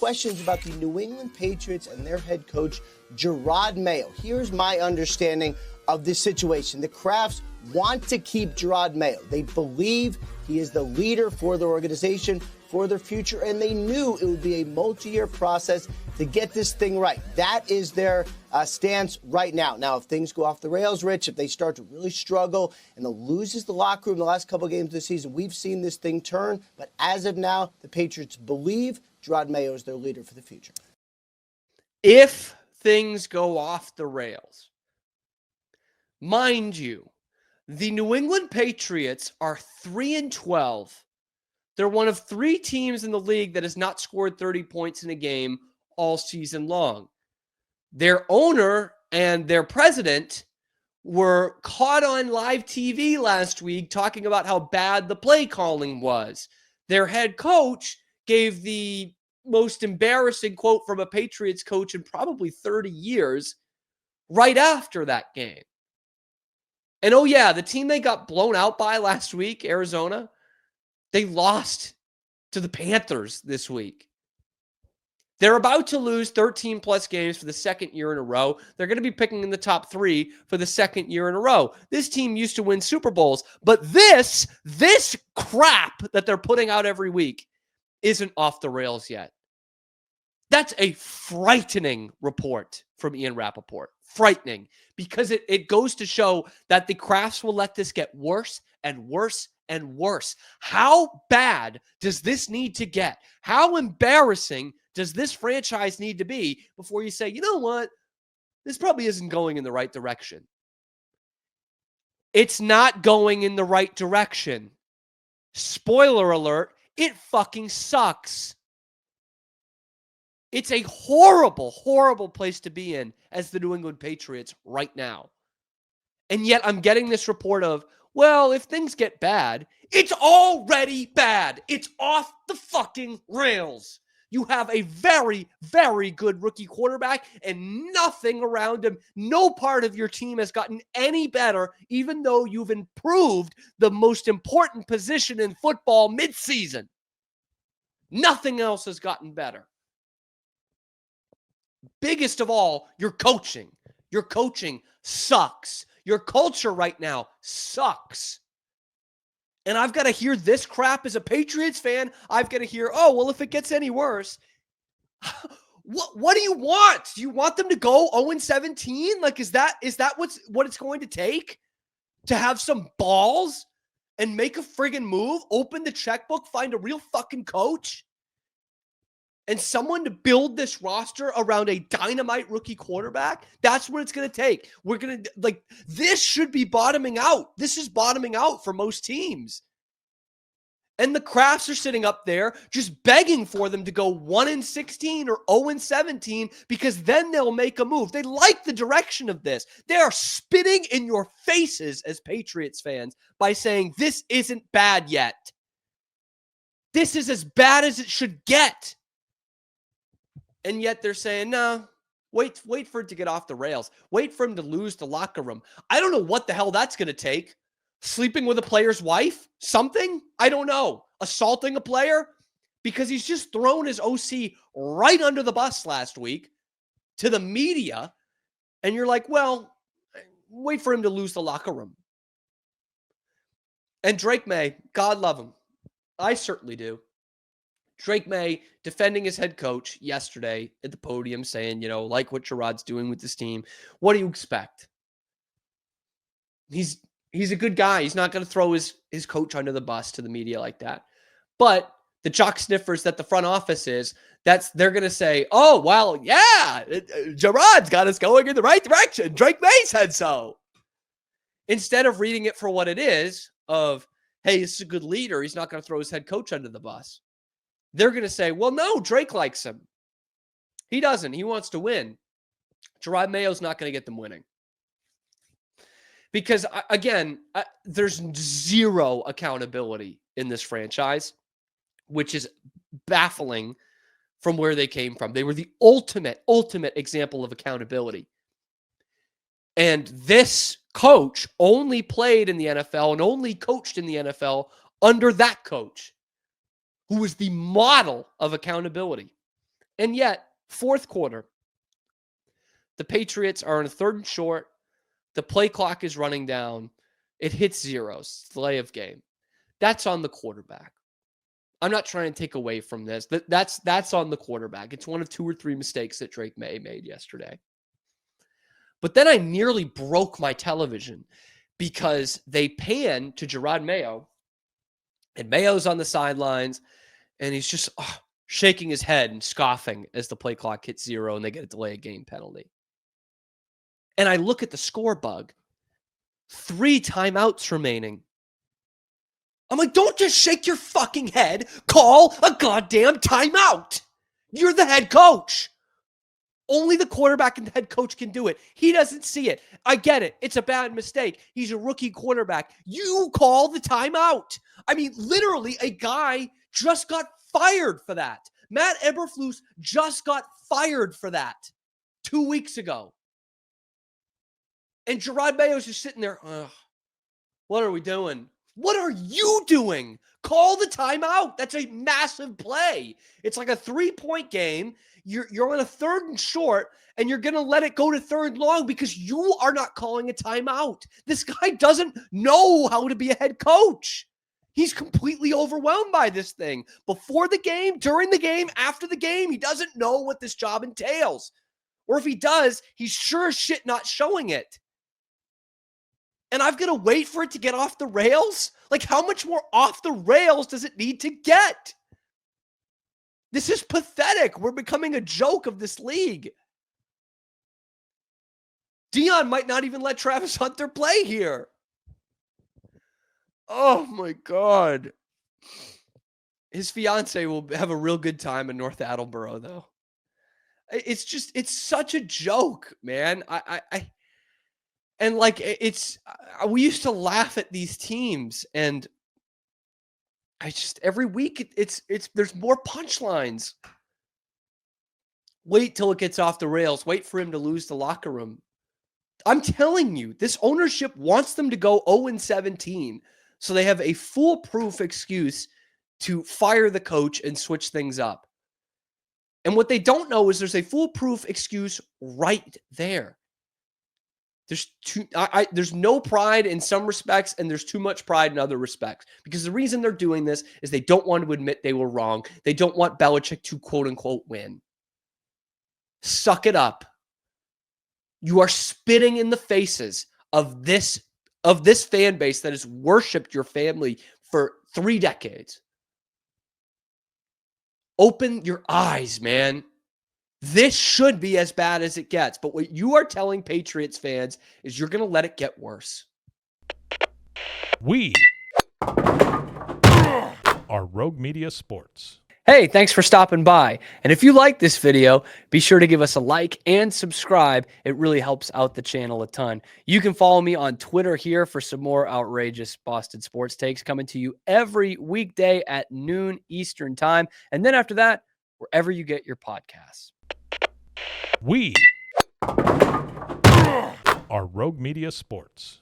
questions about the New England Patriots and their head coach, Jerod Mayo. Here's my understanding of this situation. The Krafts want to keep Jerod Mayo. They believe he is the leader for their organization, for their future, and they knew it would be a multi-year process to get this thing right. That is their stance right now. Now, if things go off the rails, Rich, if they start to really struggle and the loses the locker room the last couple of games of the season, we've seen this thing turn. But as of now, the Patriots believe Jerod Mayo is their leader for the future. If things go off the rails, mind you, the New England Patriots are 3-12. They're one of 3 teams in the league that has not scored 30 points in a game all season long. Their owner and their president were caught on live TV last week talking about how bad the play calling was. Their head coach gave the most embarrassing quote from a Patriots coach in probably 30 years right after that game. And oh yeah, the team they got blown out by last week, Arizona, they lost to the Panthers this week. They're about to lose 13-plus games for the second year in a row. They're going to be picking in the top 3 for the second year in a row. This team used to win Super Bowls, but this crap that they're putting out every week isn't off the rails yet. That's a frightening report from Ian Rapaport. Frightening, because it goes to show that the Krafts will let this get worse and worse and worse. How bad does this need to get? How embarrassing does this franchise need to be before you say, you know what? This probably isn't going in the right direction. It's not going in the right direction. Spoiler alert, it fucking sucks. It's a horrible, horrible place to be in as the New England Patriots right now. And yet I'm getting this report of, well, if things get bad, it's already bad. It's off the fucking rails. You have a very, very good rookie quarterback and nothing around him. No part of your team has gotten any better, even though you've improved the most important position in football midseason. Nothing else has gotten better. Biggest of all, your coaching. Your coaching sucks. Your culture right now sucks. And I've got to hear this crap as a Patriots fan. I've got to hear, oh, well, if it gets any worse, what do you want? Do you want them to go 0-17? Like, is that what it's going to take to have some balls and make a friggin' move, open the checkbook, find a real fucking coach, and someone to build this roster around a dynamite rookie quarterback? That's what it's going to take. We're going to, like, this should be bottoming out. This is bottoming out for most teams. And the Krafts are sitting up there just begging for them to go 1-16 or 0-17 because then they'll make a move. They like the direction of this. They are spitting in your faces as Patriots fans by saying this isn't bad yet. This is as bad as it should get. And yet they're saying, no, wait for it to get off the rails. Wait for him to lose the locker room. I don't know what the hell that's going to take. Sleeping with a player's wife? Something? I don't know. Assaulting a player? Because he's just thrown his OC right under the bus last week to the media. And you're like, well, wait for him to lose the locker room. And Drake May, God love him. I certainly do. Drake May defending his head coach yesterday at the podium saying, you know, like what Jerod's doing with this team. What do you expect? He's a good guy. He's not going to throw his coach under the bus to the media like that. But the jock sniffers that the front office is, they're going to say, oh, well, yeah, Jerod's got us going in the right direction. Drake May said so. Instead of reading it for what it is of, hey, this is a good leader. He's not going to throw his head coach under the bus. They're going to say, well, no, Drake likes him. He doesn't. He wants to win. Jerod Mayo's not going to get them winning. Because, again, there's zero accountability in this franchise, which is baffling from where they came from. They were the ultimate example of accountability. And this coach only played in the NFL and only coached in the NFL under that coach, who was the model of accountability. And yet, fourth quarter, the Patriots are in a 3rd and short. The play clock is running down. It hits zeros, delay of game. That's on the quarterback. I'm not trying to take away from this. That's on the quarterback. It's one of 2 or 3 mistakes that Drake May made yesterday. But then I nearly broke my television because they pan to Jerod Mayo, and Mayo's on the sidelines, and he's just shaking his head and scoffing as the play clock hits 0 and they get a delay of game penalty. And I look at the score bug, 3 timeouts remaining. I'm like, don't just shake your fucking head. Call a goddamn timeout. You're the head coach. Only the quarterback and the head coach can do it. He doesn't see it. I get it. It's a bad mistake. He's a rookie quarterback. You call the timeout. I mean, literally, a guy just got fired for that. Matt Eberflus just got fired for that 2 weeks ago. And Jerod Mayo's just sitting there. What are we doing? What are you doing? Call the timeout. That's a massive play. It's like a 3-point game. You're on a 3rd and short, and you're going to let it go to 3rd long because you are not calling a timeout. This guy doesn't know how to be a head coach. He's completely overwhelmed by this thing. Before the game, during the game, after the game, he doesn't know what this job entails. Or if he does, he's sure as shit not showing it. And I've got to wait for it to get off the rails? Like, how much more off the rails does it need to get? This is pathetic. We're becoming a joke of this league. Dion might not even let Travis Hunter play here. Oh, my God. His fiance will have a real good time in North Attleboro, though. It's such a joke, man. And like, we used to laugh at these teams, and every week there's more punchlines. Wait till it gets off the rails. Wait for him to lose the locker room. I'm telling you, this ownership wants them to go 0-17, so they have a foolproof excuse to fire the coach and switch things up. And what they don't know is there's a foolproof excuse right there. There's no pride in some respects, and there's too much pride in other respects. Because the reason they're doing this is they don't want to admit they were wrong. They don't want Belichick to quote unquote win. Suck it up. You are spitting in the faces of this fan base that has worshipped your family for 3 decades. Open your eyes, man. This should be as bad as it gets. But what you are telling Patriots fans is you're going to let it get worse. We are Rogue Media Sports. Hey, thanks for stopping by. And if you like this video, be sure to give us a like and subscribe. It really helps out the channel a ton. You can follow me on Twitter here for some more outrageous Boston sports takes coming to you every weekday at noon Eastern time. And then after that, wherever you get your podcasts. We are Rogue Media Sports.